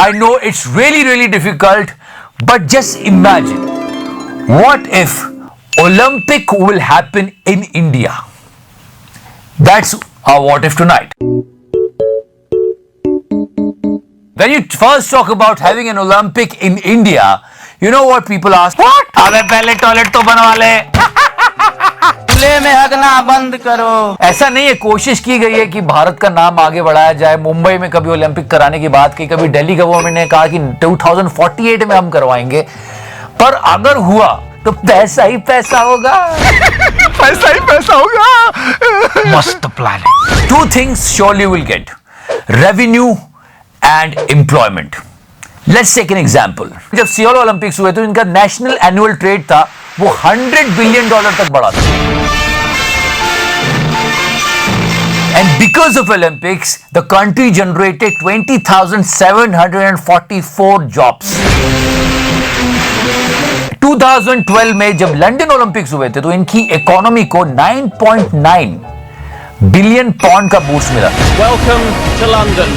I know it's really, really difficult, but just imagine, what if Olympic will happen in India? That's our what if tonight. When you first talk about having an Olympic in India, you know what people ask? What? अबे पहले toilet तो बनवा ले। खुले में हगना बंद करो। ऐसा नहीं है, कोशिश की गई है कि भारत का नाम आगे बढ़ाया जाए। मुंबई में कभी ओलंपिक कराने की बात की, कभी दिल्ली गवर्नमेंट ने कहा कि 2048 में हम करवाएंगे, पर अगर हुआ तो पैसा ही पैसा होगा। पैसा ही पैसा होगा। मस्त प्लान है। Two things surely you will get: revenue and employment. Let's take an example. जब सियोल ओलंपिक्स हुए तो इनका नेशनल एनुअल ट्रेड था वो $100 बिलियन तक बढ़ा था। And because of Olympics, the country generated 20,744 jobs. 2012 में जब लंदन ओलंपिक्स हुए थे तो इनकी इकोनॉमी को 9.9 बिलियन पाउंड का बूस्ट मिला। Welcome to London.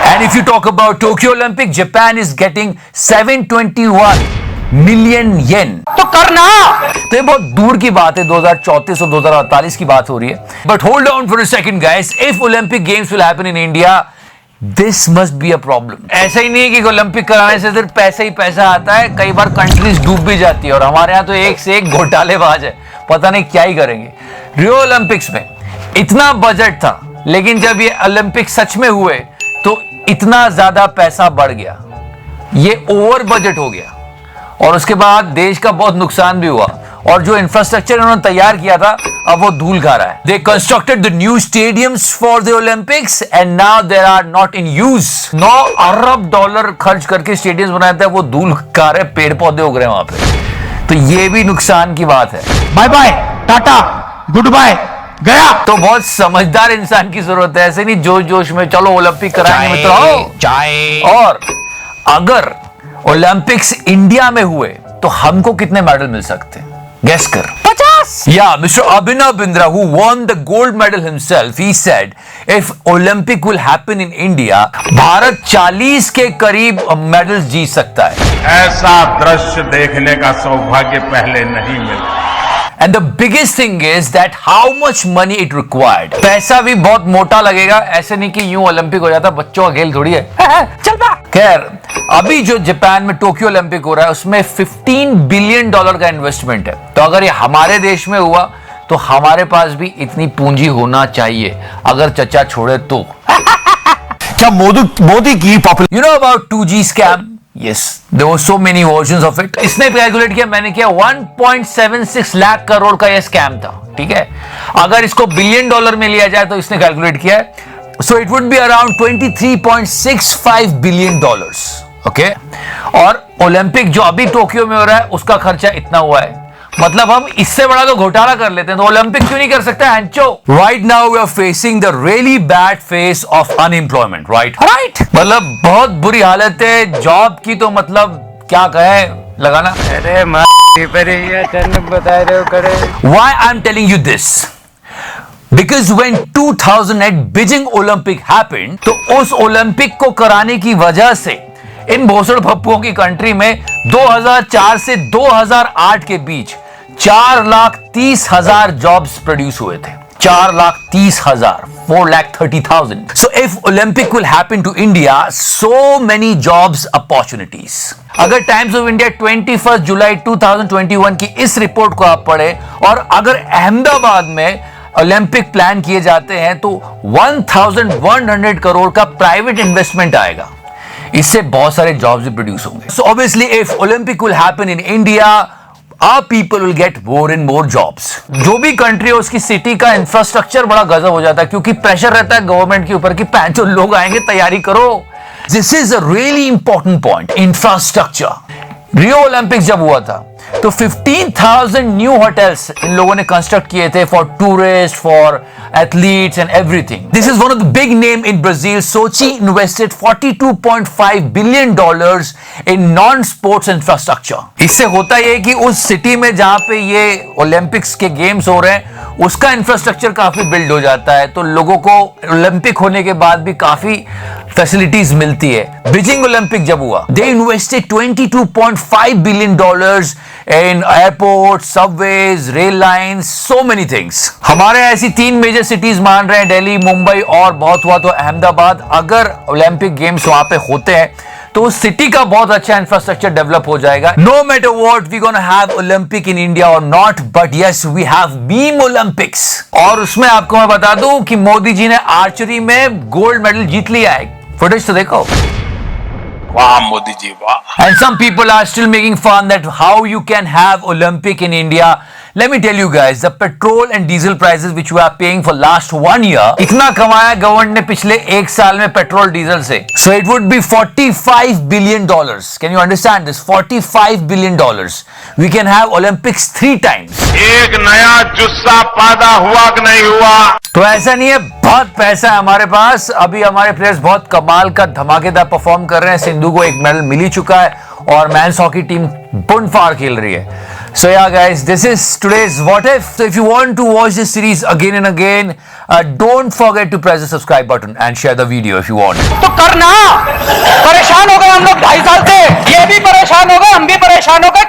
And if you talk about Tokyo Olympic, Japan is getting 721 million yen. तो करना। तो ये बहुत दूर की बात है, 2034 और 2048 की बात हो रही है। But hold on for a second, guys. If Olympic Games will happen in India, this must be a problem. ऐसा ही नहीं है कि ओलंपिक कराने से सिर्फ पैसा ही पैसा आता है, कई बार कंट्रीज डूब भी जाती है और हमारे यहाँ तो एक से एक घोटालेबाज है, पता नहीं क्या ही करेंगे। रियो ओलंपिक्स में इतना बजट था, लेकिन जब ये ओलंपिक सच में हुए तो इतना ज्यादा पैसा बढ़ गया, ये ओवर बजट हो गया और उसके बाद देश का बहुत नुकसान भी हुआ और जो इंफ्रास्ट्रक्चर इन्होंने तैयार किया था अब वो धूल खा रहा है। They constructed the new stadiums for the Olympics and now there are not in use. $9 अरब खर्च करके स्टेडियम्स बनाए थे, वो धूल खा रहे, पेड़ पौधे उग रहे हैं वहां पे, तो ये भी नुकसान की बात है। Bye bye, tata, good bye, गया। तो बहुत समझदार इंसान की जरूरत है, ऐसे नहीं जोश जोश में चलो ओलंपिक कराएंगे मित्रों। चाय। और अगर ओलंपिक्स इंडिया में हुए तो हमको कितने मेडल मिल सकते हैं? गेस कर। 50। Yeah, Mr. Abhinav Bindra, who won the gold medal himself, he said, if Olympic will happen in India, Bharat 40 के करीब मेडल्स जीत सकता है। ऐसा दृश्य देखने का सौभाग्य पहले नहीं मिला। And the biggest thing is that how much money it required. पैसा भी बहुत मोटा लगेगा, ऐसे नहीं कि यूं ओलंपिक हो जाता, बच्चों का खेल थोड़ी है। चल बा। खैर, अभी जो जापान में टोक्यो ओलंपिक हो रहा है उसमें $15 बिलियन का इन्वेस्टमेंट है, तो अगर ये हमारे देश में हुआ तो हमारे पास भी इतनी पूंजी होना चाहिए, अगर चचा छोड़े तो। क्या मोदी की popular. You know about 2G scam? Yes, there were so many versions of it. इसने कैलकुलेट किया, मैंने किया, 1.76 लाख करोड़ का ये स्कैम था, ठीक है। अगर इसको बिलियन डॉलर में लिया जाए तो इसने कैलकुलेट किया है, so it would be around $23.65 billion, okay. और ओलंपिक जो अभी टोक्यो में हो रहा है उसका खर्चा इतना हुआ है, मतलब हम इससे बड़ा तो घोटाला कर लेते हैं, तो ओलंपिक क्यों नहीं कर सकते हैंचो? Right now we are facing the really bad phase of unemployment, right. मतलब बहुत बुरी हालत है जॉब की, तो मतलब क्या कहे लगाना। अरे बता रहे हो करे। Why I'm telling you this? Because when 2008 Beijing Olympic happened, तो उस ओलंपिक को कराने की वजह से इन भोसड़ भप्पुओं की कंट्री में 2004 से 2008 के बीच 4,30,000 जॉब्स प्रोड्यूस हुए थे। 4,30,000, 4,30,000. So if Olympic will happen to India, so many jobs opportunities. अगर टाइम्स ऑफ इंडिया 21 जुलाई 2021 की इस रिपोर्ट को आप पढ़े और अगर अहमदाबाद में ओलंपिक प्लान किए जाते हैं तो 1,100 करोड़ का प्राइवेट इन्वेस्टमेंट आएगा, इससे बहुत सारे जॉब्स भी प्रोड्यूस होंगे। So obviously if Olympic will happen in India, our people will get more and more jobs. जो भी कंट्री है उसकी सिटी का इंफ्रास्ट्रक्चर बड़ा गजब हो जाता है, क्योंकि प्रेशर रहता है गवर्नमेंट के ऊपर कि 500 लोग आएंगे, तैयारी करो। This is a really important point, infrastructure. Rio Olympics जब हुआ था तो 15,000 न्यू होटल्स इन लोगों ने कंस्ट्रक्ट किए थे for tourist, for athletes and everything. This is one of the big name in Brazil. Sochi invested $42.5 billion in non sports infrastructure. इससे होता यह कि उस सिटी में जहां पे ये ओलंपिक्स के गेम्स हो रहे हैं उसका इंफ्रास्ट्रक्चर काफी बिल्ड हो जाता है, तो लोगों को ओलंपिक होने के बाद भी काफी फैसिलिटीज मिलती है। बीजिंग ओलंपिक जब हुआ, दे invested $22.5 billion in airport, subways, rail lines, so many things. हमारे ऐसी 3 मेजर सिटीज मान रहे हैं, दिल्ली, मुंबई और बहुत हुआ तो अहमदाबाद, अगर ओलंपिक गेम्स वहां पे होते हैं तो उस सिटी का बहुत अच्छा इंफ्रास्ट्रक्चर डेवलप हो जाएगा। No matter what we gonna have Olympic in India or not, but yes we have been Olympics. और उसमें आपको मैं बता दूं कि मोदी जी ने आर्चरी में गोल्ड मेडल जीत लिया है। फुटेज तो देखो। वाह मोदी जी वाह। And some people are still making fun that how you can have Olympic in India. Let me tell you guys, the petrol and diesel prices which we are paying for last 1 year, इतना कमाया government ने पिछले 1 साल में petrol diesel से। So it would be $45 billion. Can you understand this? $45 billion. We can have Olympics 3 times. एक नया जुस्सा पैदा हुआ कि नहीं हुआ? तो ऐसा नहीं है, बहुत पैसा है हमारे पास। अभी हमारे प्लेयर्स बहुत कमाल का धमाकेदार परफॉर्म कर रहे हैं। सिंधु को 1 मेडल मिल ही चुका है और मेंस हॉकी टीम बुनफाड़ खेल रही है। So yeah guys, this is today's What If. So if you want to watch this series again and again, don't forget to press the subscribe button and share the video if you want. तो करना, परेशान हो गए हम लोग 2.5 साल से, ये भी परेशान हो गए, हम भी परेशान हो गए।